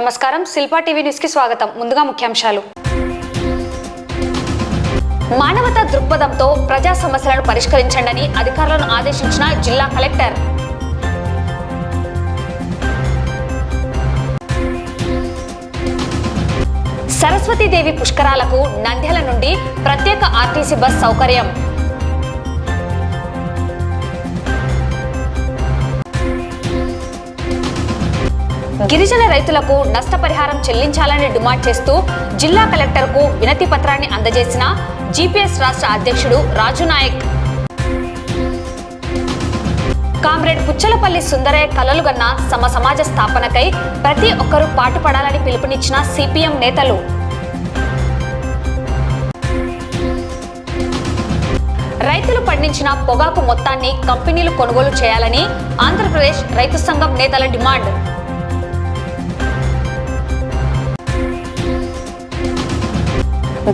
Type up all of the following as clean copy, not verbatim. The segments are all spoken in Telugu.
నమస్కారం, శిల్పా టీవీ న్యూస్ కి స్వాగతం. ముందుగా ముఖ్యాంశాలు. మానవతా దృక్పథంతో ప్రజా సమస్యలను పరిష్కరించండి అధికారులను ఆదేశించిన జిల్లా కలెక్టర్. సరస్వతీదేవి పుష్కరాలకు నంద్యాల నుండి ప్రత్యేక ఆర్టీసీ బస్ సౌకర్యం. గిరిజన రైతులకు నష్టపరిహారం చెల్లించాలని డిమాండ్ చేస్తూ జిల్లా కలెక్టర్కు వినతి పత్రాన్ని అందజేసిన జీపీఎస్ రాష్ట్ర అధ్యక్షుడు రాజు నాయక్. కామ్రేడ్ పుచ్చలపల్లి సుందరయ్య కలలుగన్న సమాజ స్థాపనకై ప్రతి ఒక్కరూ పాటుపడాలని పిలుపునిచ్చిన సిపిఎం నేతలు. రైతులు పండించిన పొగాకు మొత్తాన్ని కంపెనీలు కొనుగోలు చేయాలని ఆంధ్రప్రదేశ్ రైతు సంఘం నేతల డిమాండ్.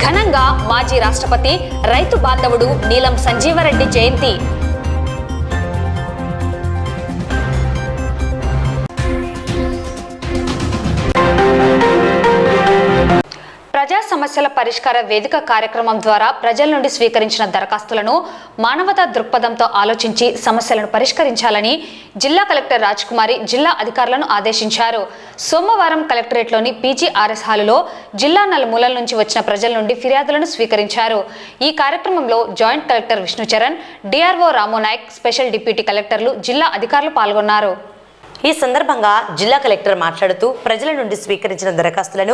ఘనంగా మాజీ రాష్ట్రపతి రైతు బాంధవుడు నీలం సంజీవరెడ్డి జయంతి. ప్రజా సమస్యల పరిష్కార వేదిక కార్యక్రమం ద్వారా ప్రజల నుండి స్వీకరించిన దరఖాస్తులను మానవతా దృక్పథంతో ఆలోచించి సమస్యలను పరిష్కరించాలని జిల్లా కలెక్టర్ రాజ్కుమారి జిల్లా అధికారులను ఆదేశించారు. సోమవారం కలెక్టరేట్లోని పీజీఆర్ఎస్ హాలులో జిల్లా నలుమూలల నుంచి వచ్చిన ప్రజల నుండి ఫిర్యాదులను స్వీకరించారు. ఈ కార్యక్రమంలో joint collector Vishnucharan, DRO Ramonayak, special deputy కలెక్టర్లు, జిల్లా అధికారులు పాల్గొన్నారు. ఈ సందర్భంగా జిల్లా కలెక్టర్ మాట్లాడుతూ ప్రజల నుండి స్వీకరించిన దరఖాస్తులను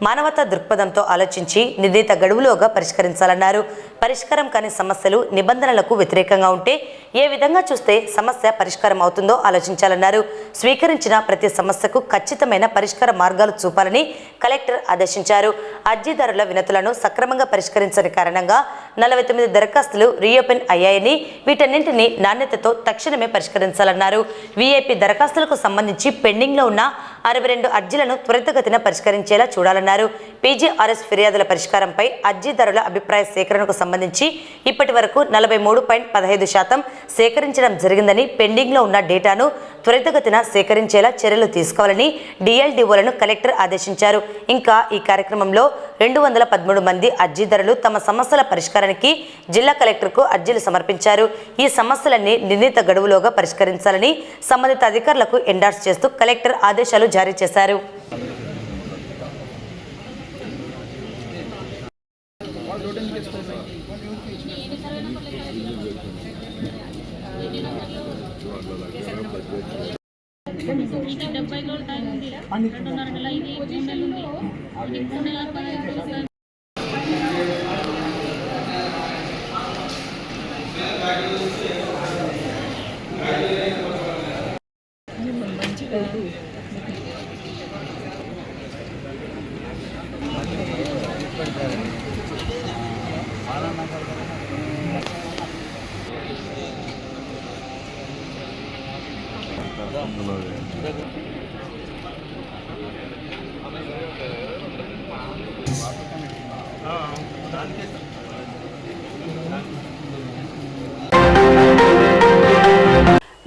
మానవతా దృక్పథంతో ఆలోచించి నిర్ణీత గడువులోగా పరిష్కరించాలన్నారు. పరిష్కారం కాని సమస్యలు నిబంధనలకు వ్యతిరేకంగా ఉంటే ఏ విధంగా చూస్తే సమస్య పరిష్కారం అవుతుందో ఆలోచించాలన్నారు. స్వీకరించిన ప్రతి సమస్యకు ఖచ్చితమైన పరిష్కార మార్గాలు చూపాలని కలెక్టర్ ఆదేశించారు. అర్జీదారుల వినతులను సక్రమంగా పరిష్కరించని కారణంగా 49 దరఖాస్తులు రీఓపెన్ అయ్యాయని, వీటన్నింటినీ నాణ్యతతో తక్షణమే పరిష్కరించాలన్నారు. వీఐపీ దరఖాస్తులకు సంబంధించి పెండింగ్ లో ఉన్న 62 అర్జీలను త్వరితగతిన పరిష్కరించేలా చూడాలన్నారు. పీజీఆర్ఎస్ ఫిర్యాదుల పరిష్కారంపై అర్జీదారుల అభిప్రాయ సేకరణకు సంబంధించి ఇప్పటి వరకు 43.15% సేకరించడం జరిగిందని, పెండింగ్ లో ఉన్న డేటాను త్వరితగతిన సేకరించేలా చర్యలు తీసుకోవాలని డిఎల్డిఓలను కలెక్టర్ ఆదేశించారు. ఇంకా ఈ కార్యక్రమంలో 213 మంది అర్జీదారులు తమ సమస్యల పరిష్కారానికి జిల్లా కలెక్టర్కు అర్జీలు సమర్పించారు. ఈ సమస్యలన్నీ నిర్ణీత గడువులోగా పరిష్కరించాలని సంబంధిత అధికారులకు ఎండార్స్ చేస్తూ కలెక్టర్ ఆదేశాలు జారీ చేశారు.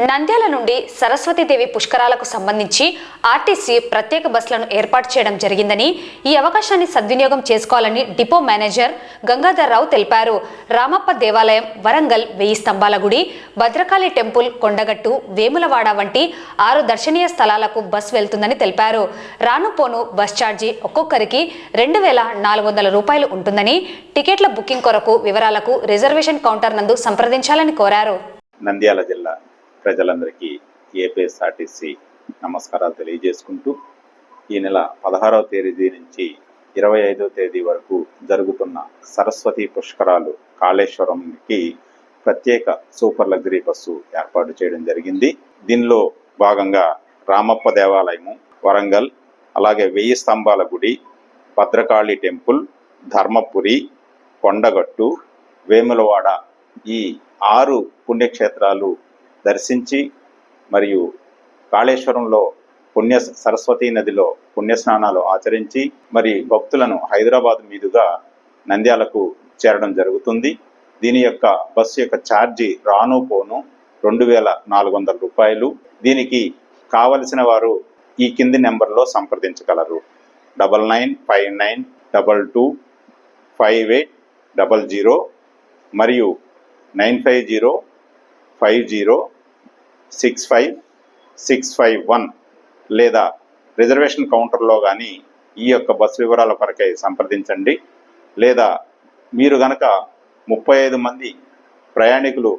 నంద్యాల నుండి సరస్వతీదేవి పుష్కరాలకు సంబంధించి ఆర్టీసీ ప్రత్యేక బస్సులను ఏర్పాటు చేయడం జరిగిందని, ఈ అవకాశాన్ని సద్వినియోగం చేసుకోవాలని డిపో మేనేజర్ గంగాధర్రావు తెలిపారు. రామప్ప దేవాలయం, వరంగల్ 1000 స్తంభాల గుడి, భద్రకాళి టెంపుల్, కొండగట్టు, వేములవాడ వంటి 6 దర్శనీయ స్థలాలకు బస్ వెళ్తుందని తెలిపారు. రాను పోను బస్ ఛార్జీ ఒక్కొక్కరికి 2400 రూపాయలు ఉంటుందని, టికెట్ల బుకింగ్ కొరకు వివరాలకు రిజర్వేషన్ కౌంటర్ నందు సంప్రదించాలని కోరారు. నంద్యాల జిల్లా ప్రజలందరికీ ఏపీఎస్ఆర్టీసీ నమస్కారాలు తెలియజేసుకుంటూ, ఈ నెల 16వ తేదీ నుంచి 25వ తేదీ వరకు జరుగుతున్న సరస్వతి పుష్కరాలు కాళేశ్వరంకి ప్రత్యేక సూపర్ లగ్జరీ బస్సు ఏర్పాటు చేయడం జరిగింది. దీనిలో భాగంగా రామప్ప దేవాలయము, వరంగల్, అలాగే 1000 స్తంభాల గుడి, భద్రకాళి టెంపుల్, ధర్మపురి, కొండగట్టు, వేములవాడ ఈ 6 పుణ్యక్షేత్రాలు దర్శించి మరియు కాళేశ్వరంలో సరస్వతీ నదిలో పుణ్యస్నానాలు ఆచరించి మరి భక్తులను హైదరాబాద్ మీదుగా నంద్యాలకు చేరడం జరుగుతుంది. దీని యొక్క బస్సు యొక్క ఛార్జీ రాను పోను 2400 రూపాయలు. దీనికి కావలసిన వారు ఈ కింది నెంబర్లో సంప్రదించగలరు. 9959225800 మరియు 9505065651 లేదా రిజర్వేషన్ కౌంటర్లో కానీ ఈ యొక్క బస్సు వివరాల కొరకై సంప్రదించండి. లేదా మీరు గనక 35 మంది ప్రయాణికులు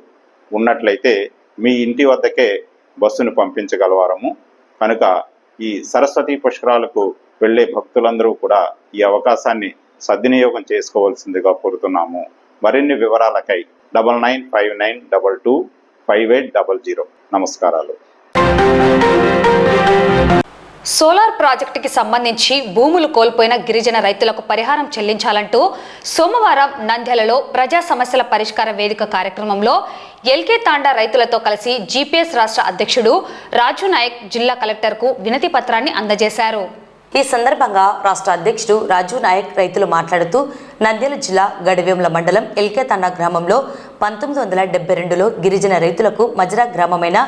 ఉన్నట్లయితే మీ ఇంటి వద్దకే బస్సును పంపించగలవారము. కనుక ఈ సరస్వతి పుష్కరాలకు వెళ్ళే భక్తులందరూ కూడా ఈ అవకాశాన్ని సద్వినియోగం చేసుకోవాల్సిందిగా కోరుతున్నాము. మరిన్ని వివరాలకై 9959225800. నమస్కారాలు. సోలార్ ప్రాజెక్టుకి సంబంధించి భూములు కోల్పోయిన గిరిజన రైతులకు పరిహారం చెల్లించాలంటూ సోమవారం నంద్యాలలో ప్రజా సమస్యల పరిష్కార వేదిక కార్యక్రమంలో ఎల్కే తాండా రైతులతో కలిసి జీపీఎస్ రాష్ట్ర అధ్యక్షుడు రాజు నాయక్ జిల్లా కలెక్టర్కు వినతి పత్రాన్ని అందజేశారు. ఈ సందర్భంగా రాష్ట్ర అధ్యక్షుడు రాజు నాయక్ రైతులు మాట్లాడుతూ నంద్యాల జిల్లా గడివేముల మండలం ఎల్కే తాండా గ్రామంలో 1972లో గిరిజన రైతులకు మజరా గ్రామమైన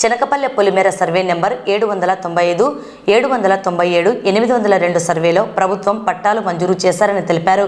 చెనకపల్లె పొలిమేర సర్వే నెంబర్ 795, 797, 802 సర్వేలో ప్రభుత్వం పట్టాలు మంజూరు చేశారని తెలిపారు.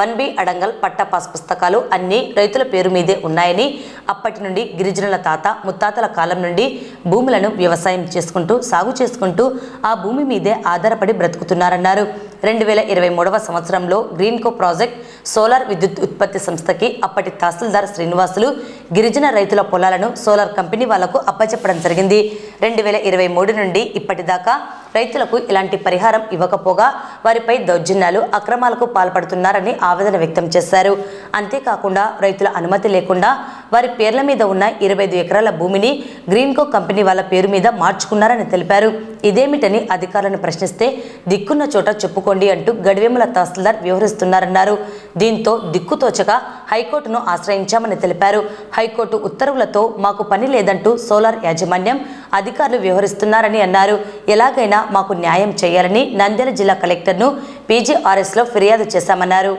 1B అడంగల్ పట్టా పాస్ పుస్తకాలు అన్నీ రైతుల పేరు మీదే ఉన్నాయని, అప్పటి నుండి గిరిజనుల తాత ముత్తాతల కాలం నుండి భూములను వ్యవసాయం చేసుకుంటూ సాగు చేసుకుంటూ ఆ భూమి మీదే ఆధారపడి బ్రతుకుతున్నారన్నారు. 2023వ సంవత్సరంలో గ్రీన్కో ప్రాజెక్ట్ సోలార్ విద్యుత్ ఉత్పత్తి సంస్థకి అప్పటి తహసీల్దార్ శ్రీనివాసులు గిరిజన రైతుల పొలాలను సోలార్ కంపెనీ వాళ్లకు అప్పచెప్పడం జరిగింది. 2023 నుండి ఇప్పటిదాకా రైతులకు ఇలాంటి పరిహారం ఇవ్వకపోగా వారిపై దౌర్జన్యాలు అక్రమాలకు పాల్పడుతున్నారని ఆవేదన వ్యక్తం చేశారు. అంతేకాకుండా రైతుల అనుమతి లేకుండా వారి పేర్ల మీద ఉన్న 25 ఎకరాల భూమిని గ్రీన్కో కంపెనీ వాళ్ళ పేరు మీద మార్చుకున్నారని తెలిపారు. ఇదేమిటని అధికారులను ప్రశ్నిస్తే దిక్కున్న చోట చెప్పుకోండి అంటూ గడివేముల తహసీల్దార్ వ్యవహరిస్తున్నారన్నారు. దీంతో దిక్కుతోచక హైకోర్టును ఆశ్రయించామని తెలిపారు. హైకోర్టు ఉత్తర్వులతో మాకు పని లేదంటూ సోలార్ యాజమాన్యం అధికారులు వ్యవహరిస్తున్నారని అన్నారు. ఎలాగైనా మాకు న్యాయం చేయాలని నంద్యాల జిల్లా కలెక్టర్ను పీజీఆర్ఎస్లో ఫిర్యాదు చేశామన్నారు.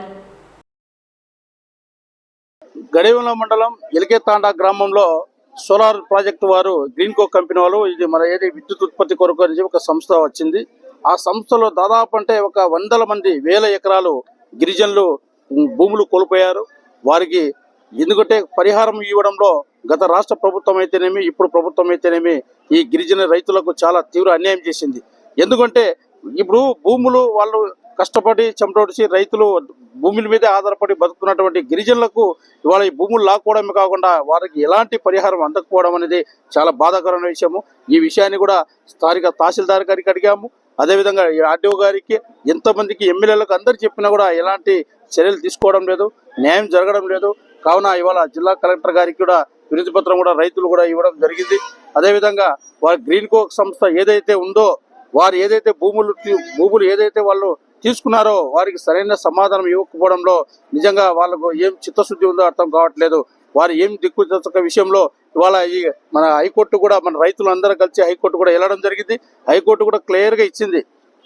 గడివేముల మండలం ఎల్కే తాండా గ్రామంలో సోలార్ ప్రాజెక్టు వారు గ్రీన్కో కంపెనీ వాళ్ళు ఇది మన ఏది విద్యుత్ ఉత్పత్తి కొరకు అని ఒక సంస్థ వచ్చింది. ఆ సంస్థలో దాదాపు అంటే ఒక 100 మంది 1000 ఎకరాలు గిరిజనులు భూములు కోల్పోయారు. వారికి ఎందుకంటే పరిహారం ఇవ్వడంలో గత రాష్ట్ర ప్రభుత్వం అయితేనేమి ఇప్పుడు ప్రభుత్వం అయితేనేమి ఈ గిరిజన రైతులకు చాలా తీవ్ర అన్యాయం చేసింది. ఎందుకంటే ఇప్పుడు భూములు వాళ్ళు కష్టపడి చెమటోడిచి రైతులు భూముల మీదే ఆధారపడి బతుకుతున్నటువంటి గిరిజనులకు ఇవాళ ఈ భూములు లాక్కోవడమే కాకుండా వారికి ఎలాంటి పరిహారం అందకపోవడం అనేది చాలా బాధాకరమైన విషయము. ఈ విషయాన్ని కూడా స్థానిక తహసీల్దార్ గారికి అడిగాము. అదేవిధంగా ఆర్డీఓ గారికి, ఎంతమందికి ఎమ్మెల్యేలకు అందరు చెప్పినా కూడా ఎలాంటి చర్యలు తీసుకోవడం లేదు, న్యాయం జరగడం లేదు. కావున ఇవాళ జిల్లా కలెక్టర్ గారికి కూడా వినతి పత్రం కూడా రైతులు కూడా ఇవ్వడం జరిగింది. అదేవిధంగా వారి గ్రీన్కో సంస్థ ఏదైతే ఉందో వారు ఏదైతే భూములు ఏదైతే వాళ్ళు తీసుకున్నారో వారికి సరైన సమాధానం ఇవ్వకపోవడంలో నిజంగా వాళ్ళకు ఏం చిత్తశుద్ధి ఉందో అర్థం కావట్లేదు. వారు ఏం దిక్కుచక విషయంలో ఇవాళ ఈ మన హైకోర్టు కూడా మన రైతులు అందరూ కలిసి హైకోర్టు కూడా వెళ్ళడం జరిగింది. హైకోర్టు కూడా క్లియర్గా ఇచ్చింది.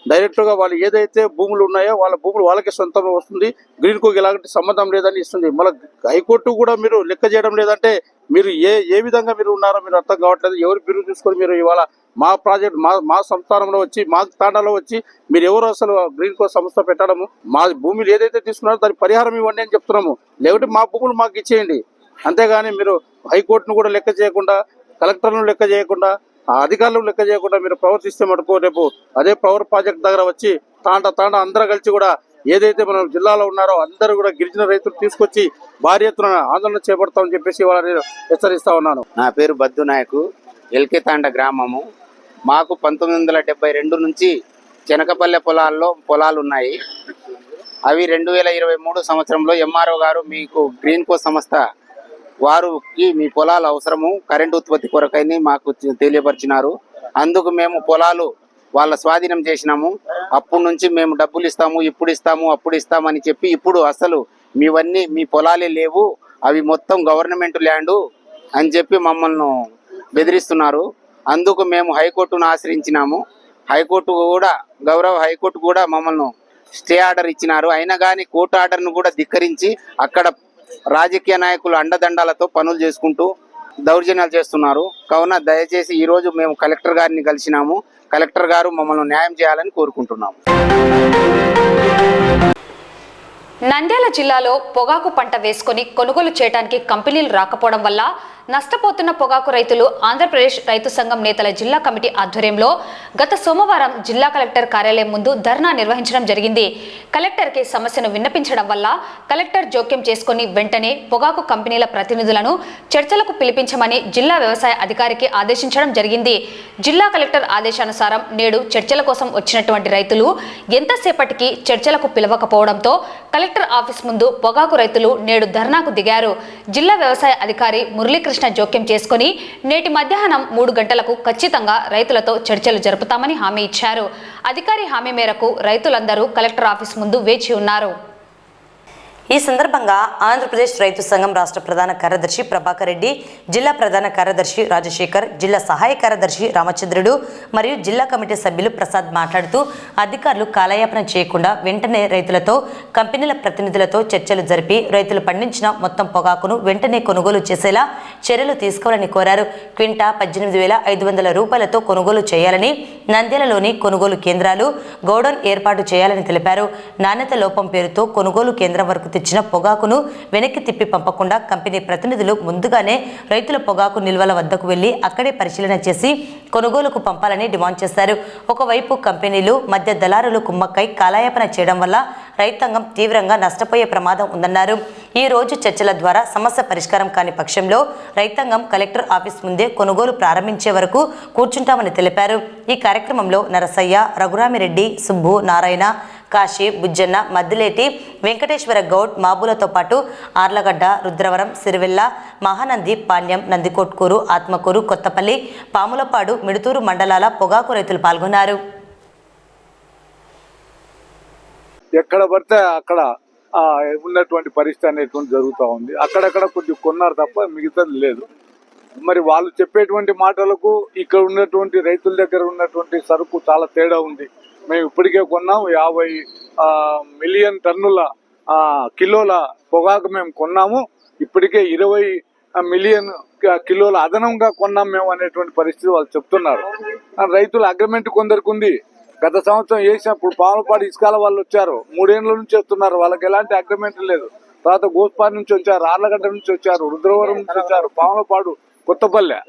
డైరెక్ట్గా వాళ్ళు ఏదైతే భూములు ఉన్నాయో వాళ్ళ భూములు వాళ్ళకే సొంతం వస్తుంది, గ్రీన్కోకి ఎలాంటి సంబంధం లేదని ఇస్తుంది. మళ్ళీ హైకోర్టు కూడా మీరు లెక్క చేయడం లేదంటే మీరు ఏ విధంగా మీరు ఉన్నారో మీరు అర్థం కావట్లేదు. ఎవరు బిరుదు చూసుకొని మీరు ఇవాళ మా ప్రాజెక్ట్ మా సంస్థానంలో వచ్చి మా తాండాలో వచ్చి మీరు ఎవరు అసలు గ్రీన్కో సంస్థ పెట్టడము, మా భూములు ఏదైతే తీసుకున్నారో దాని పరిహారం ఇవ్వండి అని చెప్తున్నాము. లేకపోతే మా భూములు మాకు ఇచ్చేయండి. అంతేగాని మీరు హైకోర్టును కూడా లెక్క చేయకుండా, కలెక్టర్ను లెక్క చేయకుండా, ఆ అధికారులను లెక్క చేయకుండా మీరు ప్రవర్తిస్తే మటుకు రేపు అదే పవర్ ప్రాజెక్ట్ దగ్గర వచ్చి తాండా అందరూ కలిసి కూడా ఏదైతే మన జిల్లాలో ఉన్నారో అందరూ కూడా గిరిజన రైతులు తీసుకొచ్చి భారీ ఎత్తున ఆందోళన చేపడతామని చెప్పేసి వాళ్ళని హెచ్చరిస్తా ఉన్నాను. నా పేరు బద్దు నాయకు, ఎల్కే తాండా గ్రామము. మాకు 1972 నుంచి చెనకపల్లె పొలాలు ఉన్నాయి. అవి 2023 సంవత్సరంలో ఎంఆర్ఓ గారు మీకు గ్రీన్కో సంస్థ వారికి మీ పొలాలు అవసరము కరెంటు ఉత్పత్తి కొరకైనా మాకు తెలియపరిచినారు. అందుకు మేము పొలాలు వాళ్ళ స్వాధీనం చేసినాము. అప్పటి నుంచి మేము డబ్బులు ఇస్తాము, ఇప్పుడు ఇస్తాము, అప్పుడు ఇస్తామని చెప్పి ఇప్పుడు అసలు మీవన్నీ మీ పొలాలే లేవు, అవి మొత్తం గవర్నమెంట్ ల్యాండు అని చెప్పి మమ్మల్ని బెదిరిస్తున్నారు. అందుకు మేము హైకోర్టును ఆశ్రయించినాము. గౌరవ హైకోర్టు కూడా మమ్మల్ని స్టే ఆర్డర్ ఇచ్చినారు. అయినా కానీ కోర్టు ఆర్డర్ను కూడా ధిక్కరించి అక్కడ రాజకీయ నాయకులు అండదండాలతో పనులు చేసుకుంటూ దౌర్జన్యాలు చేస్తున్నారు. కావున దయచేసి ఈ రోజు మేము కలెక్టర్ గారిని కలిసినాము. కలెక్టర్ గారు మమ్మల్ని న్యాయం చేయాలని కోరుకుంటున్నాము. నంద్యాల జిల్లాలో పొగాకు పంట వేసుకొని కొనుగోలు చేయడానికి కంపెనీలు రాకపోవడం వల్ల నష్టపోతున్న పొగాకు రైతులు ఆంధ్రప్రదేశ్ రైతు సంఘం నేతల జిల్లా కమిటీ ఆధ్వర్యంలో గత సోమవారం జిల్లా కలెక్టర్ కార్యాలయం ముందు ధర్నా నిర్వహించడం జరిగింది. కలెక్టర్కి సమస్యను విన్నపించడం వల్ల కలెక్టర్ జోక్యం చేసుకుని వెంటనే పొగాకు కంపెనీల ప్రతినిధులను చర్చలకు పిలిపించమని జిల్లా వ్యవసాయ అధికారికి ఆదేశించడం జరిగింది. జిల్లా కలెక్టర్ ఆదేశానుసారం నేడు చర్చల కోసం వచ్చినటువంటి రైతులు ఎంతసేపటికి చర్చలకు పిలవకపోవడంతో కలెక్టర్ ఆఫీస్ ముందు పొగాకు రైతులు నేడు ధర్నాకు దిగారు. జిల్లా వ్యవసాయ అధికారి మురళీకృష్ణ జోక్యం చేసుకుని నేటి మధ్యాహ్నం 3 గంటలకు ఖచ్చితంగా రైతులతో చర్చలు జరుపుతామని హామీ ఇచ్చారు. అధికారి హామీ మేరకు రైతులందరూ కలెక్టర్ ఆఫీస్ ముందు వేచి ఉన్నారు. ఈ సందర్భంగా ఆంధ్రప్రదేశ్ రైతు సంఘం రాష్ట్ర ప్రధాన కార్యదర్శి ప్రభాకర్ రెడ్డి, జిల్లా ప్రధాన కార్యదర్శి రాజశేఖర్, జిల్లా సహాయ కార్యదర్శి రామచంద్రుడు మరియు జిల్లా కమిటీ సభ్యులు ప్రసాద్ మాట్లాడుతూ అధికారులు కాలయాపన చేయకుండా వెంటనే రైతులతో కంపెనీల ప్రతినిధులతో చర్చలు జరిపి రైతులు పండించిన మొత్తం పొగాకును వెంటనే కొనుగోలు చేసేలా చర్యలు తీసుకోవాలని కోరారు. క్వింటా 18,500 రూపాయలతో కొనుగోలు చేయాలని, నంద్యాలలోని కొనుగోలు కేంద్రాలు గోడౌన్ ఏర్పాటు చేయాలని తెలిపారు. నాణ్యత లోపం పేరుతో కొనుగోలు కేంద్రం వరకు తెచ్చిన పొగాకును వెనక్కి తిప్పి పంపకుండా కంపెనీ ప్రతినిధులు ముందుగానే రైతుల పొగాకు నిల్వల వద్దకు వెళ్లి అక్కడే పరిశీలన చేసి కొనుగోలుకు పంపాలని డిమాండ్ చేశారు. ఒకవైపు కంపెనీలు మధ్య దళారులు కుమ్మక్కై కాలయాపన చేయడం వల్ల రైతాంగం తీవ్రంగా నష్టపోయే ప్రమాదం ఉందన్నారు. ఈ రోజు చర్చల ద్వారా సమస్య పరిష్కారం కాని పక్షంలో రైతాంగం కలెక్టర్ ఆఫీస్ ముందే కొనుగోలు ప్రారంభించే వరకు కూర్చుంటామని తెలిపారు. ఈ కార్యక్రమంలో నరసయ్య, రఘురామిరెడ్డి, సుబ్బు, నారాయణ, కాశీ, బుజ్జన్న, మద్దిలేటి, వెంకటేశ్వర గౌడ్, మాబులతో పాటు ఆర్లగడ్డ, రుద్రవరం, సిరివెల్ల, మహానంది, పాణ్యం, నందికొట్కూరు, ఆత్మకూరు, కొత్తపల్లి, పాములపాడు, మిడుతూరు మండలాల పొగాకు రైతులు పాల్గొన్నారు. ఎక్కడ పడితే అక్కడ ఉన్నటువంటి పరిస్థితి అనేటువంటి జరుగుతూ ఉంది. అక్కడక్కడ కొంచెం కొన్నారు తప్ప మిగతాది లేదు. మరి వాళ్ళు చెప్పేటువంటి మాటలకు ఇక్కడ ఉన్నటువంటి రైతుల దగ్గర ఉన్నటువంటి సరుకు చాలా తేడా ఉంది. మేము ఇప్పటికే కొన్నాం 50 మిలియన్ టన్నుల కిలోల పొగాకు మేము కొన్నాము. ఇప్పటికే 20 మిలియన్ కిలోల అదనంగా కొన్నాం మేము అనేటువంటి పరిస్థితి వాళ్ళు చెప్తున్నారు. రైతుల అగ్రిమెంట్ కొందరికి ఉంది. గత సంవత్సరం వేసినప్పుడు పాములపాడు ఇసుకాల వాళ్ళు వచ్చారు, 3 ఏళ్ల నుంచి వస్తున్నారు. వాళ్ళకి ఎలాంటి అగ్రిమెంట్ లేదు. తర్వాత గోస్పాడు నుంచి వచ్చారు, ఆర్లగడ్డ నుంచి వచ్చారు, రుద్రవరం నుంచి వచ్చారు, పాములపాడు, కొత్తపల్లె.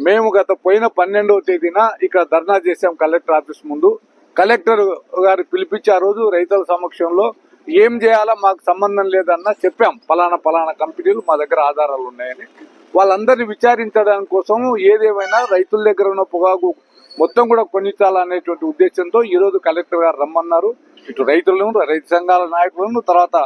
మేము పోయిన 12వ తేదీన ఇక్కడ ధర్నా చేశాం కలెక్టర్ ఆఫీస్ ముందు. కలెక్టర్ గారు పిలిపించి ఆ రోజు రైతుల సమక్షంలో ఏం చేయాలో మాకు సంబంధం లేదన్నా చెప్పాం. పలానా కంపెనీలు మా దగ్గర ఆధారాలు ఉన్నాయని. వాళ్ళందరినీ విచారించడానికి కోసం ఏదేమైనా రైతుల దగ్గర ఉన్న పొగాకు మొత్తం కూడా కొనిచ్చాలనేటువంటి ఉద్దేశంతో ఈ రోజు కలెక్టర్ గారు రమ్మన్నారు. ఇటు రైతులను, రైతు సంఘాల నాయకులను, తర్వాత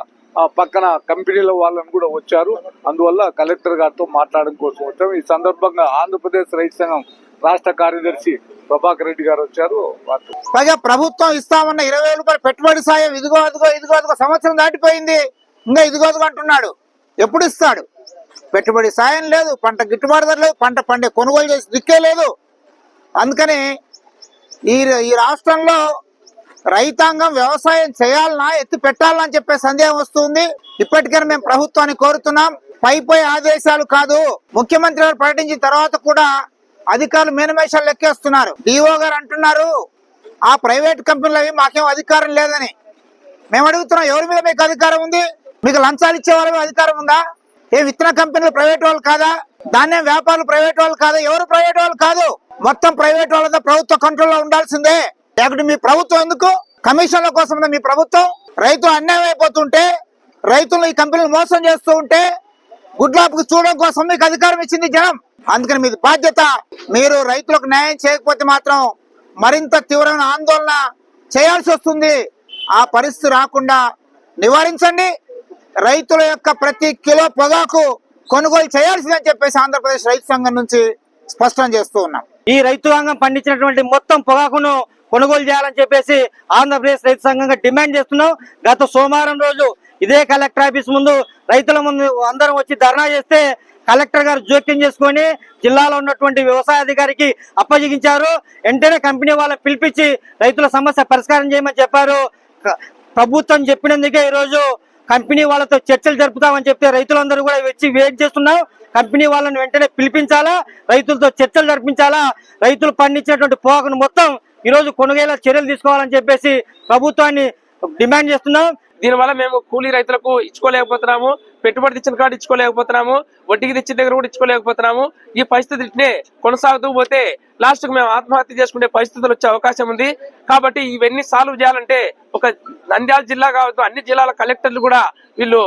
పక్కన కంపెనీల వాళ్ళని కూడా వచ్చారు. అందువల్ల కలెక్టర్ గారితో మాట్లాడడం కోసం వచ్చాము. ఈ సందర్భంగా ఆంధ్రప్రదేశ్ రైతు సంఘం రాష్ట్ర కార్యదర్శి ప్రభాకర్ రెడ్డి గారు వచ్చారు. పైగా ప్రభుత్వం ఇస్తామన్న 20,000 రూపాయలు పెట్టుబడి సాయం ఇదిగో సంవత్సరం దాటిపోయింది, ఇంకా ఇదిగో అంటున్నాడు. ఎప్పుడు ఇస్తాడు? పెట్టుబడి సాయం లేదు, పంట గిట్టుబాటు ధర లేదు, పంట పండే కొనుగోలు చేసి దిక్కే లేదు. అందుకని ఈ రాష్ట్రంలో రైతాంగం వ్యవసాయం చేయాలన్నా ఎత్తి పెట్టాలన్నా అని చెప్పే సందేహం వస్తుంది. ఇప్పటికైనా మేము ప్రభుత్వాన్ని కోరుతున్నాం. పై ఆదేశాలు కాదు, ముఖ్యమంత్రి గారు ప్రకటించిన తర్వాత కూడా అధికారులు మేనమేషాలు లెక్కేస్తున్నారు. డిఓ గారు అంటున్నారు ఆ ప్రైవేట్ కంపెనీలు అవి మాకేం అధికారం లేదని. మేము అడుగుతున్నాం, ఎవరి మీద మీకు అధికారం ఉంది? మీకు లంచాలు ఇచ్చే వాళ్ళ మీద అధికారం ఉందా? ఏ విత్తన కంపెనీలు ప్రైవేట్ వాళ్ళు కాదా? ధాన్యం వ్యాపారులు ప్రైవేట్ వాళ్ళు కాదా? ఎవరు ప్రైవేట్ వాళ్ళు కాదు, మొత్తం ప్రైవేట్ వాళ్ళతో ప్రభుత్వ కంట్రోల్లో ఉండాల్సిందే. లేకుంటే మీ ప్రభుత్వం ఎందుకు? కమిషన్ల కోసం మీ ప్రభుత్వం. రైతులు అన్యాయం అయిపోతుంటే, రైతులు ఈ కంపెనీలు మోసం చేస్తూ ఉంటే గుడ్లాపుకు చూడడం కోసం మీకు అధికారం ఇచ్చింది జనం. అందుకని మీది బాధ్యత. మీరు రైతులకు న్యాయం చేయకపోతే మాత్రం మరింత తీవ్రమైన ఆందోళన చేయాల్సి వస్తుంది. ఆ పరిస్థితి రాకుండా నివారించండి. రైతుల యొక్క ప్రతి కిలో పొగాకు కొనుగోలు చేయాల్సిందని చెప్పేసి ఆంధ్రప్రదేశ్ రైతు సంఘం నుంచి స్పష్టం చేస్తూ ఉన్నాం. ఈ రైతాంగం పండించినటువంటి మొత్తం పొగాకును కొనుగోలు చేయాలని చెప్పేసి ఆంధ్రప్రదేశ్ రైతు సంఘంగా డిమాండ్ చేస్తున్నాం. గత సోమవారం రోజు ఇదే కలెక్టర్ ఆఫీస్ ముందు రైతుల ముందు అందరం వచ్చి ధర్నా చేస్తే కలెక్టర్ గారు జోక్యం చేసుకొని జిల్లాలో ఉన్నటువంటి వ్యవసాయ అధికారికి అప్పగించారు. వెంటనే కంపెనీ వాళ్ళని పిలిపించి రైతుల సమస్య పరిష్కారం చేయమని చెప్పారు. ప్రభుత్వం చెప్పినందుకే ఈరోజు కంపెనీ వాళ్ళతో చర్చలు జరుపుతామని చెప్తే రైతులందరూ కూడా వచ్చి వెయిట్ చేస్తున్నాం. కంపెనీ వాళ్ళని వెంటనే పిలిపించాలా, రైతులతో చర్చలు జరిపించాలా, రైతులు పండించినటువంటి పొగాకును మొత్తం ఈరోజు కొనుగోలు చర్యలు తీసుకోవాలని చెప్పేసి ప్రభుత్వాన్ని డిమాండ్ చేస్తున్నాం. దీనివల్ల మేము కూలీ రైతులకు ఇచ్చుకోలేకపోతున్నాము, పెట్టుబడి తెచ్చిన కాడ ఇచ్చుకోలేకపోతున్నాము, వడ్డీకి తెచ్చిన దగ్గర కూడా ఇచ్చుకోలేకపోతున్నాము. ఈ పరిస్థితినే కొనసాగుతూ పోతే లాస్ట్ కు మేము ఆత్మహత్య చేసుకునే పరిస్థితులు వచ్చే అవకాశం ఉంది. కాబట్టి ఇవన్నీ సాల్వ్ చేయాలంటే ఒక నంద్యాల జిల్లా కావచ్చు, అన్ని జిల్లాల కలెక్టర్లు కూడా వీళ్ళు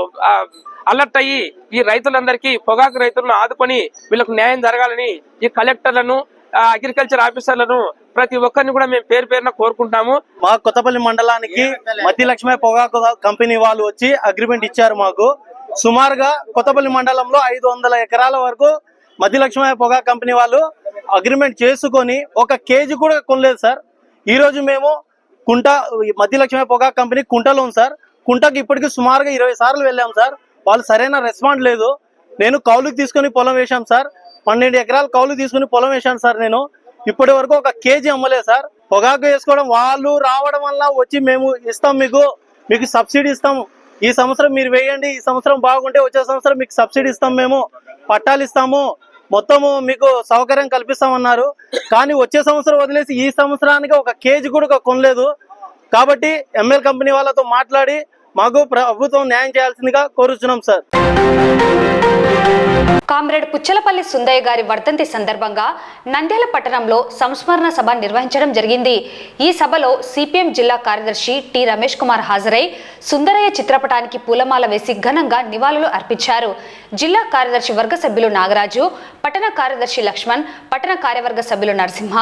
అలర్ట్ అయ్యి ఈ రైతులందరికీ, పొగాకు రైతులను ఆదుకొని వీళ్ళకు న్యాయం జరగాలని ఈ కలెక్టర్లను, అగ్రికల్చర్ ఆఫీసర్లను ప్రతి ఒక్కరిని కూడా మేము పేరు పేరున కోరుకుంటాము. మా కొత్తపల్లి మండలానికి మధ్య లక్ష్మీ పొగాకు కంపెనీ వాళ్ళు వచ్చి అగ్రిమెంట్ ఇచ్చారు. మాకు సుమారుగా కొత్తపల్లి మండలంలో 500 ఎకరాల వరకు మధ్య లక్ష్మీ పొగాకు కంపెనీ వాళ్ళు అగ్రిమెంట్ చేసుకొని ఒక కేజీ కూడా కొనలేదు సార్. ఈ రోజు మేము కుంట మధ్య లక్ష్మీ పొగాకు కంపెనీ కుంటలో ఉంది సార్. కుంటకి ఇప్పటికి సుమారుగా 20 సార్లు వెళ్ళాం సార్. వాళ్ళు సరైన రెస్పాండ్ లేదు. నేను కౌలుకి తీసుకుని పొలం వేశాం సార్. 12 ఎకరాలు కౌలు తీసుకుని పొలం వేశాను సార్. నేను ఇప్పటి వరకు ఒక కేజీ అమ్మలేదు సార్. పొగాకు వేసుకోవడం వాళ్ళు రావడం వల్ల వచ్చి మేము ఇస్తాం, మీకు సబ్సిడీ ఇస్తాం, ఈ సంవత్సరం మీరు వేయండి, ఈ సంవత్సరం బాగుంటే వచ్చే సంవత్సరం మీకు సబ్సిడీ ఇస్తాం, మేము పట్టాలు ఇస్తాము, మొత్తము మీకు సౌకర్యం కల్పిస్తామన్నారు. కానీ వచ్చే సంవత్సరం వదిలేసి ఈ సంవత్సరానికి ఒక కేజీ కూడా కొనలేదు. కాబట్టి ఎంఎల్ కంపెనీ వాళ్ళతో మాట్లాడి మాకు ప్రభుత్వం న్యాయం చేయాల్సిందిగా కోరుచున్నాం సార్. కామ్రేడ్ పుచ్చలపల్లి సుందయ్య గారి వర్ధంతి సందర్భంగా నంద్యాల పట్టణంలో సంస్మరణ సభ నిర్వహించడం జరిగింది. ఈ సభలో సిపిఎం జిల్లా కార్యదర్శి టి రమేష్ కుమార్ హాజరై సుందరయ్య చిత్రపటానికి పూలమాల వేసి ఘనంగా నివాళులు అర్పించారు. జిల్లా కార్యదర్శి వర్గ సభ్యులు నాగరాజు, పట్టణ కార్యదర్శి లక్ష్మణ్, పట్టణ కార్యవర్గ సభ్యులు నరసింహ,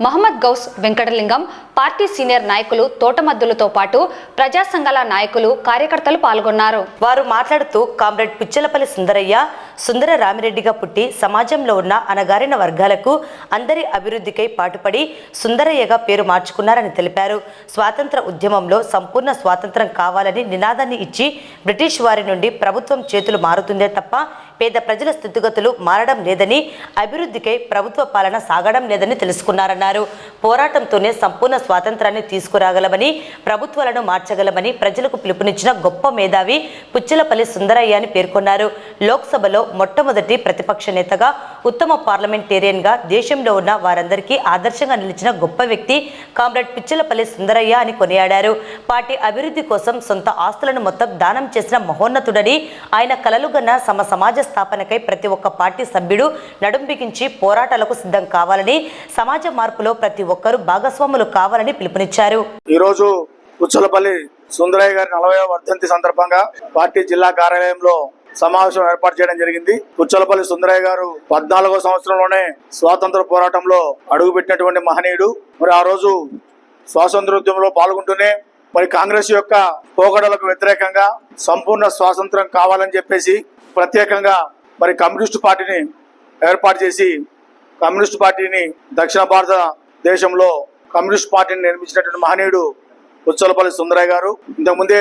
మహమ్మద్ గౌస్, వెంకటలింగం, పార్టీ సీనియర్ నాయకులు తోటమద్దులతో పాటు ప్రజా సంఘాల నాయకులు, కార్యకర్తలు పాల్గొన్నారు. వారు మాట్లాడుతూ కామ్రేడ్ పుచ్చలపల్లి సుందరయ్య సుందర రామిరెడ్డిగా పుట్టి సమాజంలో ఉన్న అణగారిన వర్గాలకు అందరి అభివృద్ధికై పాటుపడి సుందరయ్యగా పేరు మార్చుకున్నారని తెలిపారు. స్వాతంత్ర ఉద్యమంలో సంపూర్ణ స్వాతంత్రం కావాలని నినాదాన్ని ఇచ్చి బ్రిటిష్ వారి నుండి ప్రభుత్వం చేతులు మారుతుందే తప్ప పేద ప్రజల స్థితిగతులు మారడం లేదని, అభివృద్ధికై ప్రభుత్వ పాలన సాగడం లేదని తెలుసుకున్నారన్నారు. పోరాటంతోనే సంపూర్ణ స్వాతంత్రాన్ని తీసుకురాగలమని, ప్రభుత్వాలను మార్చగలమని ప్రజలకు పిలుపునిచ్చిన గొప్ప మేధావి పుచ్చలపల్లి సుందరయ్య అని పేర్కొన్నారు. లోక్సభలో మొట్టమొదటి ప్రతిపక్ష నేతగా, ఉత్తమ పార్లమెంటేరియన్గా దేశంలో ఉన్న వారందరికీ ఆదర్శంగా నిలిచిన గొప్ప వ్యక్తి కామ్రేడ్ పుచ్చలపల్లి సుందరయ్య అని కొనియాడారు. పార్టీ అభివృద్ధి కోసం సొంత ఆస్తులను మొత్తం దానం చేసిన మహోన్నతుడని, ఆయన కలలుగన్న సమాజ స్థాపనకై ప్రతి ఒక్క పార్టీ సభ్యుడు నడుం బిగించి పోరాటాలకు సిద్ధం కావాలని, సమాజ మార్పులో ప్రతి ఒక్కరూ భాగస్వాములు కావాలని పిలుపునిచ్చారు. ఈరోజు పుచ్చలపల్లి సుందరయ్య గారి 40వ వర్ధంతి సందర్భంగా పార్టీ జిల్లా కార్యాలయంలో సమావేశం ఏర్పాటు చేయడం జరిగింది. పుచ్చలపల్లి సుందరయ్య గారు 14వ సంవత్సరంలోనే స్వాతంత్ర పోరాటంలో అడుగుపెట్టినటువంటి మహనీయుడు. మరి ఆ రోజు స్వాతంత్రోద్యమంలో పాల్గొంటూనే మరి కాంగ్రెస్ యొక్క పోకడలకు వ్యతిరేకంగా సంపూర్ణ స్వాతంత్రం కావాలని చెప్పేసి ప్రత్యేకంగా మరి కమ్యూనిస్టు పార్టీని ఏర్పాటు చేసి, కమ్యూనిస్టు పార్టీని దక్షిణ భారతదేశంలో కమ్యూనిస్ట్ పార్టీని నిర్మించినటువంటి మహనీయుడు పుచ్చలపల్లి సుందరయ్య గారు. ఇంతకుముందే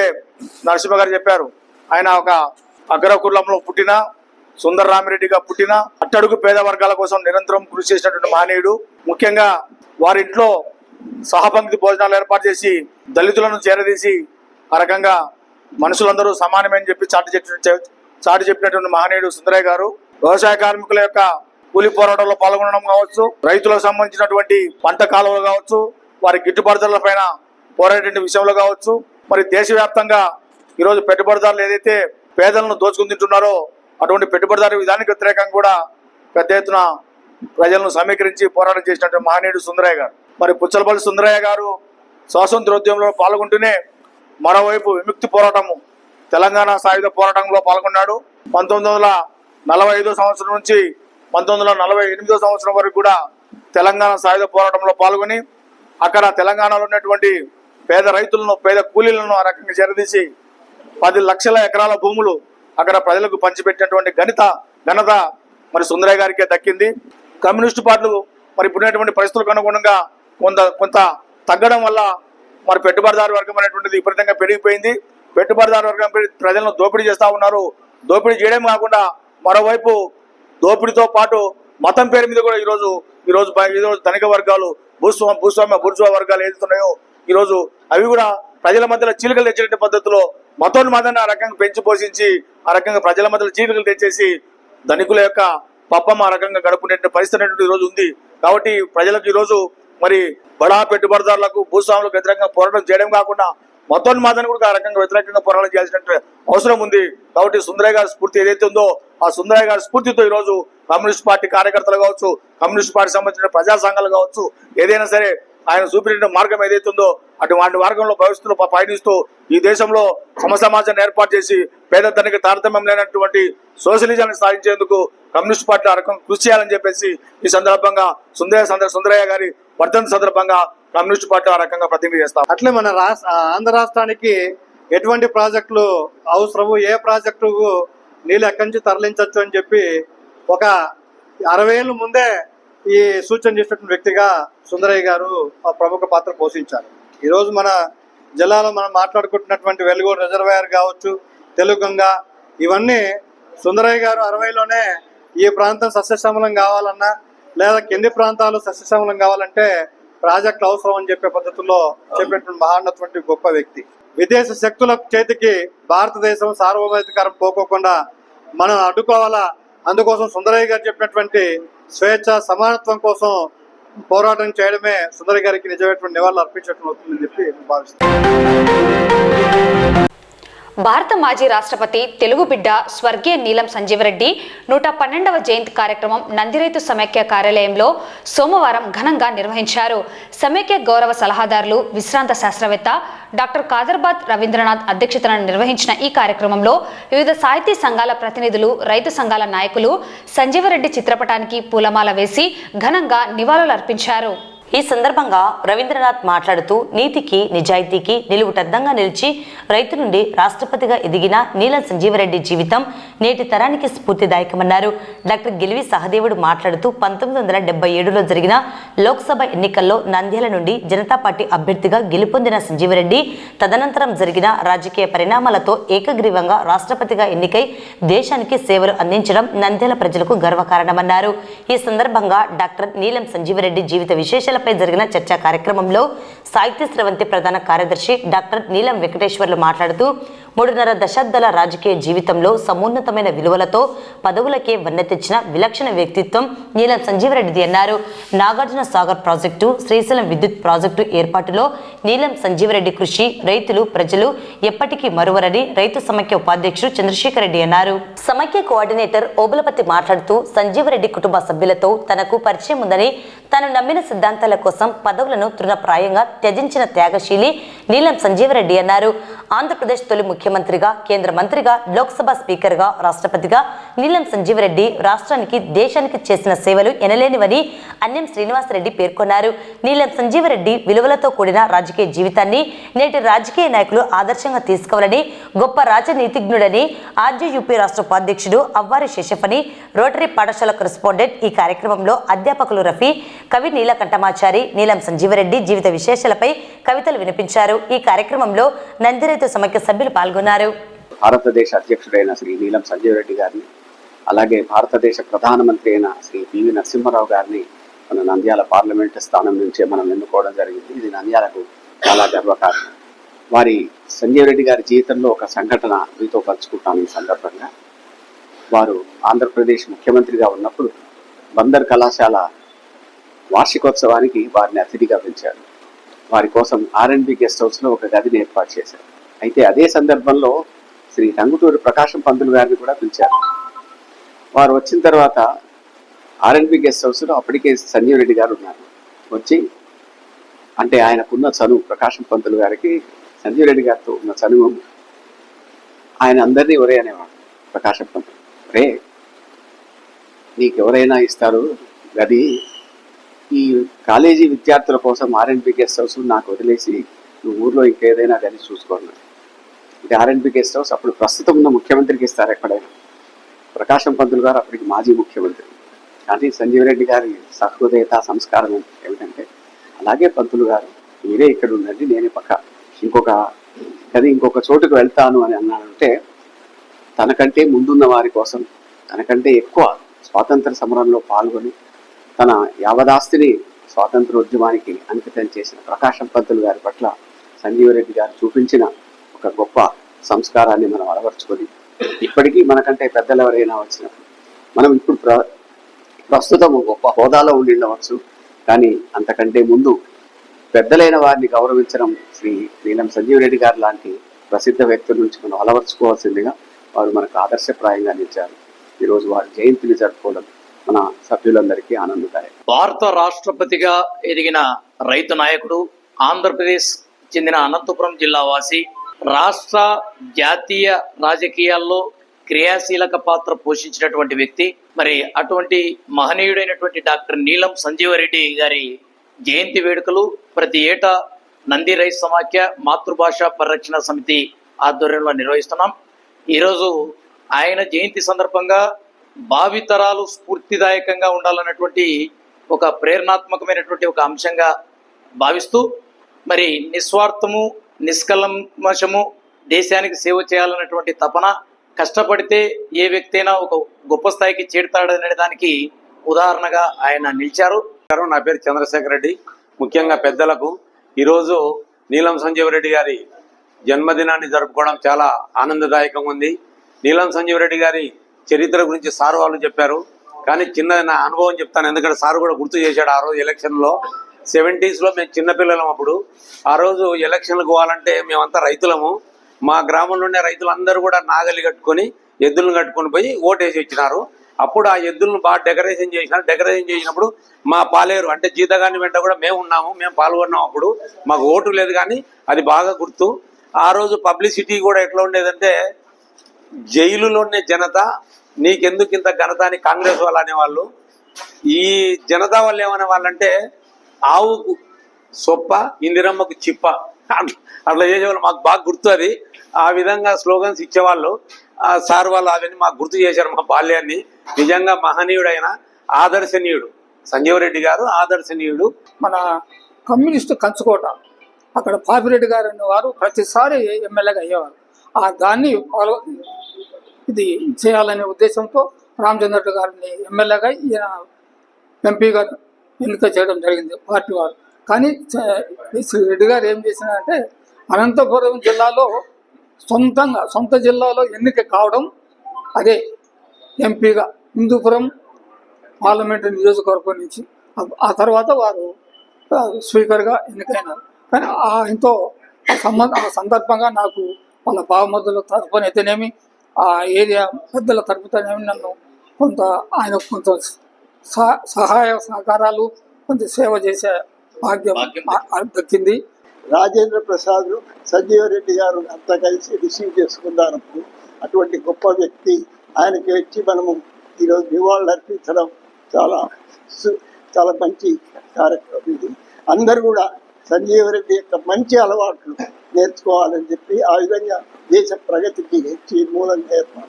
నరసింహ గారు చెప్పారు, ఆయన ఒక అగ్రకులంలో పుట్టిన, సుందర రామిరెడ్డిగా పుట్టిన, అట్టడుగు పేద వర్గాల కోసం నిరంతరం కృషి చేసినటువంటి మహనీయుడు. ముఖ్యంగా వారింట్లో సహపంక్తి భోజనాలు ఏర్పాటు చేసి దళితులను చేరదీసి ఆ రకంగా మనుషులందరూ సమానమని చెప్పి చాటి చెప్పినటువంటి మహనీయుడు సుందరయ్య గారు. వ్యవసాయ కార్మికుల యొక్క కూలి పోరాటంలో పాల్గొనడం కావచ్చు, రైతులకు సంబంధించినటువంటి పంట కాలువలు కావచ్చు, వారి గిట్టుబాటు ధరల పైన పోరాడే విషయంలో కావచ్చు, మరి దేశవ్యాప్తంగా ఈరోజు పెట్టుబడిదారులు ఏదైతే పేదలను దోచుకుని తింటున్నారో అటువంటి పెట్టుబడిదారు విధానానికి వ్యతిరేకంగా కూడా పెద్ద ఎత్తున ప్రజలను సమీకరించి పోరాటం చేసినటువంటి మహనీయుడు సుందరయ్య గారు. మరి పుచ్చలపల్లి సుందరయ్య గారు స్వాతంత్రోద్యమంలో పాల్గొంటూనే మరోవైపు విముక్తి పోరాటము, తెలంగాణ సాయుధ పోరాటంలో పాల్గొన్నాడు. 1945 సంవత్సరం నుంచి 1948 సంవత్సరం వరకు కూడా తెలంగాణ సాయుధ పోరాటంలో పాల్గొని అక్కడ తెలంగాణలో ఉన్నటువంటి పేద రైతులను, పేద కూలీలను ఆ రకంగా చేరదీసి 10 లక్షల ఎకరాల భూములు అక్కడ ప్రజలకు పంచిపెట్టినటువంటి ఘనత మరి సుందరయ్య గారికే దక్కింది. కమ్యూనిస్టు పార్టీలు మరి ఇప్పుడున్నటువంటి పరిస్థితులకు అనుగుణంగా కొంత తగ్గడం వల్ల మరి పెట్టుబడిదారు వర్గం అనేటువంటిది విపరీతంగా పెరిగిపోయింది. పెట్టుబడిదారు వర్గం ప్రజలను దోపిడీ చేస్తూ ఉన్నారు. దోపిడీ చేయడం కాకుండా మరోవైపు దోపిడీతో పాటు మతం పేరు మీద కూడా ఈరోజు ధనిక వర్గాలు, భూస్వామ్య బుర్జువా వర్గాలు ఏదైతున్నాయో ఈరోజు అవి కూడా ప్రజల మధ్యలో చీలికలు తెచ్చే పద్ధతిలో మతోన్మాదాన్ని ఆ రకంగా పెంచి పోషించి ఆ రకంగా ప్రజల మధ్యలో చీలికలు తెచ్చేసి ధనికుల యొక్క పప్పం ఆ రకంగా గడుపునే పరిస్థితి అనేటువంటి ఈ రోజు ఉంది. కాబట్టి ప్రజలకు ఈ రోజు మరి బడా పెట్టుబడిదారులకు భూస్వాములకు వ్యతిరేకంగా పోరాటం చేయడం కాకుండా మతోన్మాదాన్ని కూడా ఆ రకంగా వ్యతిరేకంగా పోరాటం చేయాల్సిన అవసరం ఉంది. కాబట్టి సుందరయ్య గారి స్ఫూర్తి ఏదైతే ఉందో ఆ సుందరయ్య గారి స్ఫూర్తితో ఈ రోజు కమ్యూనిస్ట్ పార్టీ కార్యకర్తలు కావచ్చు, కమ్యూనిస్ట్ పార్టీ సంబంధించిన ప్రజా సంఘాలు కావచ్చు, ఏదైనా సరే ఆయన చూపిన మార్గం ఏదైతే ఉందో అటువంటి మార్గంలో భవిష్యత్తులో పయనిస్తూ ఈ దేశంలో సమసమాజాన్ని ఏర్పాటు చేసి పేదతనికి తారతమ్యం లేనటువంటి సోషలిజాన్ని సాధించేందుకు కమ్యూనిస్ట్ పార్టీ ఆ రకంగా కృషి చేయాలని చెప్పేసి ఈ సందర్భంగా సుందరయ్య గారి వర్ధంతి సందర్భంగా కమ్యూనిస్ట్ పార్టీ ఆ రకంగా ప్రతినిధి చేస్తాం. అట్లే మన ఆంధ్ర రాష్ట్రానికి ఎటువంటి ప్రాజెక్టులు అవసరము, ఏ ప్రాజెక్టుకు నీళ్ళు ఎక్కడి నుంచి తరలించవచ్చు అని చెప్పి ఒక 60 ఏళ్ళ ముందే ఈ సూచన చేసినటువంటి వ్యక్తిగా సుందరయ్య గారు ప్రముఖ పాత్ర పోషించారు. ఈరోజు మన జిల్లాలో మనం మాట్లాడుకుంటున్నటువంటి వెలుగోడు రిజర్వాయర్ కావచ్చు, తెలుగుగంగ, ఇవన్నీ సుందరయ్య గారు 60లోనే ఈ ప్రాంతం సస్యశ్యామలం కావాలన్నా లేదా కింది ప్రాంతాలు సస్యశ్యామలం కావాలంటే ప్రాజెక్టులు అవసరం అని చెప్పే పద్ధతుల్లో చెప్పేటువంటి మహాన్నటువంటి గొప్ప వ్యక్తి. విదేశ శక్తుల చేతికి భారతదేశం సార్వభౌమాధికారం పోకోకుండా మనం అడ్డుకోవాలా. అందుకోసం సుందరయ్య గారు చెప్పినటువంటి స్వేచ్ఛ సమానత్వం కోసం పోరాటం చేయడమే సుందరయ్య గారికి నిజమైనటువంటి నివాళులు అర్పించడం అవుతుందని చెప్పి భావిస్తున్నాను. భారత మాజీ రాష్ట్రపతి తెలుగు బిడ్డ స్వర్గీయ నీలం సంజీవరెడ్డి 112వ జయంతి కార్యక్రమం నందిరైతు సమైక్య కార్యాలయంలో సోమవారం ఘనంగా నిర్వహించారు. సమైక్య గౌరవ సలహాదారులు విశ్రాంత శాస్త్రవేత్త డాక్టర్ కాదర్బాద్ రవీంద్రనాథ్ అధ్యక్షతన నిర్వహించిన ఈ కార్యక్రమంలో వివిధ సాహితీ సంఘాల ప్రతినిధులు, రైతు సంఘాల నాయకులు సంజీవరెడ్డి చిత్రపటానికి పూలమాల వేసి ఘనంగా నివాళులర్పించారు. ఈ సందర్భంగా రవీంద్రనాథ్ మాట్లాడుతూ నీతికి నిజాయితీకి నిలువుటద్దంగా నిలిచి రైతు నుండి రాష్ట్రపతిగా ఎదిగిన నీలం సంజీవరెడ్డి జీవితం నేటి తరానికి స్ఫూర్తిదాయకమన్నారు. డాక్టర్ గిలివి సహదేవుడు మాట్లాడుతూ 1977లో జరిగిన లోక్సభ ఎన్నికల్లో నంద్యాల నుండి జనతా పార్టీ అభ్యర్థిగా గెలుపొందిన సంజీవరెడ్డి తదనంతరం జరిగిన రాజకీయ పరిణామాలతో ఏకగ్రీవంగా రాష్ట్రపతిగా ఎన్నికై దేశానికి సేవలు అందించడం నంద్యాల ప్రజలకు గర్వకారణమన్నారు. ఈ సందర్భంగా డాక్టర్ నీలం సంజీవరెడ్డి జీవిత విశేషాల పై జరిగిన చర్చా కార్యక్రమంలో సాహిత్య స్రవంతి ప్రధాన కార్యదర్శి డాక్టర్ నీలం వెంకటేశ్వర్లు మాట్లాడుతూ 3.5 దశాబ్దాల రాజకీయ జీవితంలో సమున్నతమైన విలువలతో పదవులకే వన్నె తెచ్చిన విలక్షణ వ్యక్తిత్వం నీలం సంజీవరెడ్డిది అన్నారు. నాగార్జున సాగర్ ప్రాజెక్టు, శ్రీశైలం విద్యుత్ ప్రాజెక్టు ఏర్పాటులో నీలం సంజీవరెడ్డి కృషి రైతులు, ప్రజలు ఎప్పటికీ మరువరని రైతు సమైక్య ఉపాధ్యక్షుడు చంద్రశేఖర్ రెడ్డి అన్నారు. సమైక్య కోఆర్డినేటర్ ఓబులపతి మాట్లాడుతూ సంజీవరెడ్డి కుటుంబ సభ్యులతో తనకు పరిచయం ఉందని, తాను నమ్మిన సిద్ధాంతాల కోసం పదవులను తృణప్రాయంగా త్యజించిన త్యాగశీలి నీలం సంజీవరెడ్డి అన్నారు. ఆంధ్రప్రదేశ్ తొలి ముఖ్యమంత్రిగా, కేంద్ర మంత్రిగా, లోక్సభ స్పీకర్గా, రాష్ట్రపతిగా నీలం సంజీవరెడ్డి రాష్ట్రానికి, దేశానికి చేసిన సేవలు ఎనలేనివని అన్నం శ్రీనివాసరెడ్డి పేర్కొన్నారు. నీలం సంజీవరెడ్డి విలువలతో కూడిన రాజకీయ జీవితాన్ని నేటి రాజకీయ నాయకులు ఆదర్శంగా తీసుకోవాలని, గొప్ప రాజనీతిజ్ఞుడని ఆర్జేయూపీ రాష్ట్ర ఉపాధ్యక్షుడు అవ్వారి శేషఫని, రోటరీ పాఠశాల కరెస్పాండెంట్ ఈ కార్యక్రమంలో అధ్యాపకులు రఫీ, కవి నీలకంఠమాచారి, నీలం సంజీవరెడ్డి జీవిత విశేషాలపై కవితలు వినిపించారు. ఈ కార్యక్రమంలో నందిరైతు సమైక్య సభ్యులు పాల్గొన్నారు. భారతదేశ అధ్యక్షుడైన శ్రీ నీలం సంజీవరెడ్డి గారిని, అలాగే భారతదేశ ప్రధానమంత్రి అయిన శ్రీ పివి నరసింహారావు గారిని మన నంద్యాల పార్లమెంటు స్థానం నుంచే మనం ఎన్నుకోవడం జరిగింది. ఇది నంద్యాలకు చాలా గర్వకారణం. వారి సంజీవరెడ్డి గారి జీవితంలో ఒక సంఘటన మీతో పంచుకుంటాను. ఈ సందర్భంగా వారు ఆంధ్రప్రదేశ్ ముఖ్యమంత్రిగా ఉన్నప్పుడు బందర్ కళాశాల వార్షికోత్సవానికి వారిని అతిథిగా పిలిచారు. వారి కోసం R&B గెస్ట్ హౌస్లో ఒక గదిని ఏర్పాటు చేశారు. అయితే అదే సందర్భంలో శ్రీ టంగుటూరి ప్రకాశం పంతులు గారిని కూడా పిలిచారు. వారు వచ్చిన తర్వాత R&B గెస్ట్ హౌస్లో అప్పటికే సంజీవరెడ్డి గారు ఉన్నారు. వచ్చి అంటే ఆయనకున్న చనువు, ప్రకాశం పంతులు గారికి సంజీవరెడ్డి గారితో ఉన్న చనువు, ఆయన అందరినీ ఒరే అనేవాడు. ప్రకాశం పంతులు, రే నీకు ఎవరైనా ఇస్తారు గది, ఈ కాలేజీ విద్యార్థుల కోసం R&B గెస్ట్ హౌస్ నాకు వదిలేసి నువ్వు ఊర్లో ఇంకేదైనా గది చూసుకోండి. ఇది R&B గెస్ట్ హౌస్ అప్పుడు ప్రస్తుతం ఉన్న ముఖ్యమంత్రికి ఇస్తారు ఎక్కడైనా. ప్రకాశం పంతులు గారు అప్పటికి మాజీ ముఖ్యమంత్రి. కానీ సంజీవరెడ్డి గారి సహృదయత, సంస్కారం ఏమిటంటే, అలాగే పంతులు గారు మీరే ఇక్కడ ఉండండి, నేనే పక్క ఇంకొక చోటుకు వెళ్తాను అని అన్నాడంటే, తనకంటే ముందున్న వారి కోసం, తనకంటే ఎక్కువ స్వాతంత్ర సమరంలో పాల్గొని తన యావదాస్తిని స్వాతంత్రోద్యమానికి అంకితం చేసిన ప్రకాశం పంతులు గారి పట్ల సంజీవరెడ్డి గారు చూపించిన ఒక గొప్ప సంస్కారాన్ని మనం అలవర్చుకొని ఇప్పటికీ మనకంటే పెద్దలు ఎవరైనా వచ్చినప్పుడు మనం ఇప్పుడు ప్రస్తుతం గొప్ప హోదాలో ఉండి ఉండవచ్చు, కానీ అంతకంటే ముందు పెద్దలైన వారిని గౌరవించడం శ్రీ నీలం సంజీవరెడ్డి గారు లాంటి ప్రసిద్ధ వ్యక్తుల నుంచి మనం అలవర్చుకోవాల్సిందిగా వారు మనకు ఆదర్శప్రాయంగా నిలిచారు. ఈరోజు వారి జయంతిని జరుపుకోవడం మన సభ్యులందరికీ ఆనందదాయకం. భారత రాష్ట్రపతిగా ఎదిగిన రైతు నాయకుడు, ఆంధ్రప్రదేశ్ చెందిన అనంతపురం జిల్లా వాసి, రాష్ట్ర జాతీయ రాజకీయాల్లో క్రియాశీలక పాత్ర పోషించినటువంటి వ్యక్తి. మరి అటువంటి మహనీయుడైనటువంటి డాక్టర్ నీలం సంజీవరెడ్డి గారి జయంతి వేడుకలు ప్రతి ఏటా నంది రైతు సమాఖ్య మాతృభాష పరిరక్షణ సమితి ఆధ్వర్యంలో నిర్వహిస్తున్నాం. ఈరోజు ఆయన జయంతి సందర్భంగా భావితరాలు స్ఫూర్తిదాయకంగా ఉండాలన్నటువంటి ఒక ప్రేరణాత్మకమైనటువంటి ఒక అంశంగా భావిస్తూ మరి నిస్వార్థము, నిష్కల్మషము, దేశానికి సేవ చేయాలన్నటువంటి తపన, కష్టపడితే ఏ వ్యక్తి అయినా ఒక గొప్ప స్థాయికి చేరుతాడనే దానికి ఉదాహరణగా ఆయన నిలిచారు. నా పేరు చంద్రశేఖర్ రెడ్డి. ముఖ్యంగా పెద్దలకు ఈరోజు నీలం సంజీవరెడ్డి గారి జన్మదినాన్ని జరుపుకోవడం చాలా ఆనందదాయకంగా ఉంది. నీలం సంజీవరెడ్డి గారి చరిత్ర గురించి సార్ వాళ్ళు చెప్పారు, కానీ చిన్న నా అనుభవం చెప్తాను. ఎందుకంటే సార్ కూడా గుర్తు చేశాడు. ఆ రోజు ఎలక్షన్లో 70s మేము చిన్నపిల్లలం. అప్పుడు ఆ రోజు ఎలక్షన్లకు పోవాలంటే మేమంతా రైతులము. మా గ్రామంలోనే రైతులందరూ కూడా నాగలి కట్టుకొని ఎద్దులను కట్టుకొని పోయి ఓటేసి ఇచ్చినారు. అప్పుడు ఆ ఎద్దులను బాగా డెకరేషన్ చేసినారు. డెకరేషన్ చేసినప్పుడు మా పాలేరు అంటే జీతగాని వెంట కూడా మేము ఉన్నాము, మేము పాల్గొన్నాము. అప్పుడు మాకు ఓటు లేదు, కానీ అది బాగా గుర్తు. ఆ రోజు పబ్లిసిటీ కూడా ఎట్లా ఉండేదంటే, జైలులోనే జనత నీకెందుకు ఇంత ఘనత అని కాంగ్రెస్ వాళ్ళు అనేవాళ్ళు. ఈ జనతా వాళ్ళు ఏమనే వాళ్ళంటే, ఆవుకు సొప్ప, ఇందిరమ్మకు చిప్ప, అట్లా చేసేవాళ్ళు. మాకు బాగా గుర్తు అది. ఆ విధంగా స్లోగన్స్ ఇచ్చేవాళ్ళు. సార్ వాళ్ళు అవన్నీ మాకు గుర్తు చేశారు మా బాల్యాన్ని. నిజంగా మహనీయుడైన ఆదర్శనీయుడు సంజీవరెడ్డి గారు, ఆదర్శనీయుడు. మన కమ్యూనిస్టు కంచుకోట అక్కడ పాపిరెడ్డి గారు అనేవారు ప్రతిసారి ఎమ్మెల్యేగా అయ్యేవారు. దాన్ని ఇది చేయాలనే ఉద్దేశంతో రామచంద్ర గారిని ఎమ్మెల్యేగా ఈయన ఎంపీగా ఎన్నిక చేయడం జరిగింది పార్టీ వారు. కానీ శ్రీ రెడ్డి గారు ఏం చేసినారంటే, అనంతపురం జిల్లాలో సొంత జిల్లాలో ఎన్నిక కావడం, అదే ఎంపీగా హిందూపురం పార్లమెంటరీ నియోజకవర్గం నుంచి, ఆ తర్వాత వారు స్పీకర్గా ఎన్నికైనారు. కానీ ఆయనతో ఆ సందర్భంగా నాకు వాళ్ళ బావమరుదుల తరపున అయితేనేమి, ఆ ఏరియా పెద్దల తరపుతేనేమి నన్ను ఆయన కొంత సహాయ సహకారాలు, కొంత సేవ చేసే భాగ్యం దక్కింది. రాజేంద్ర ప్రసాద్, సంజీవరెడ్డి గారు అంతా కలిసి రిసీవ్ చేసుకున్నారు. అటువంటి గొప్ప వ్యక్తి ఆయనకి వచ్చి మనము ఈరోజు నివాళులు అర్పించడం చాలా మంచి కార్యక్రమం ఇది. అందరూ కూడా సంజీవరెడ్డి యొక్క మంచి అలవాట్లు నేర్చుకోవాలని చెప్పి, ఆ విధంగా దేశ ప్రగతికి మూలంగా ఏర్పాటు.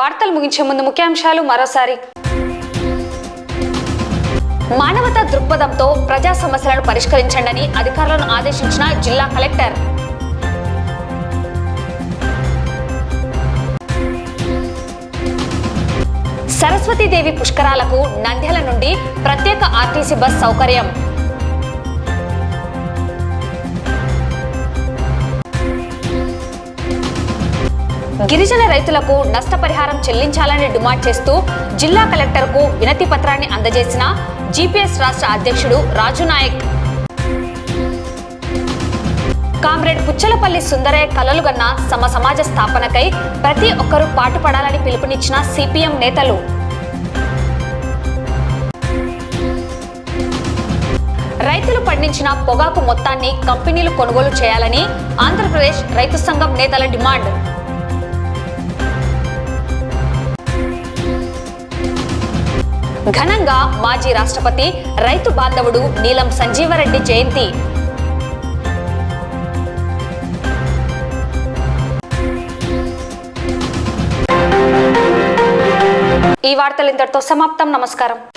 వార్తలు ముగించే ముందు ముఖ్యాంశాలు మరోసారి. మానవతా దృక్పథంతో ప్రజా సమస్యలను పరిష్కరించండి అధికారులను ఆదేశించిన జిల్లా కలెక్టర్. సరస్వతీదేవి పుష్కరాలకు నంద్యాల నుండి ప్రత్యేక ఆర్టీసీ బస్ సౌకర్యం. గిరిజన రైతులకు నష్టపరిహారం చెల్లించాలని డిమాండ్ చేస్తూ జిల్లా కలెక్టర్కు వినతి పత్రాన్ని అందజేసిన జీపీఎస్ రాష్ట్ర అధ్యక్షుడు రాజు నాయక్. కామ్రేడ్ పుచ్చలపల్లి సుందరయ్య కలలుగన్న సమాజ స్థాపనకై ప్రతి ఒక్కరూ పాటుపడాలని పిలుపునిచ్చిన సిపిఎం నేతలు. రైతులు పండించిన పొగాకు మొత్తాన్ని కంపెనీలు కొనుగోలు చేయాలని ఆంధ్రప్రదేశ్ రైతు సంఘం నేతల డిమాండ్. ఘనంగా మాజీ రాష్ట్రపతి రైతు బాంధవుడు నీలం సంజీవరెడ్డి జయంతి. ఈ వార్తలు ఇంతటితో సమాప్తం. నమస్కారం.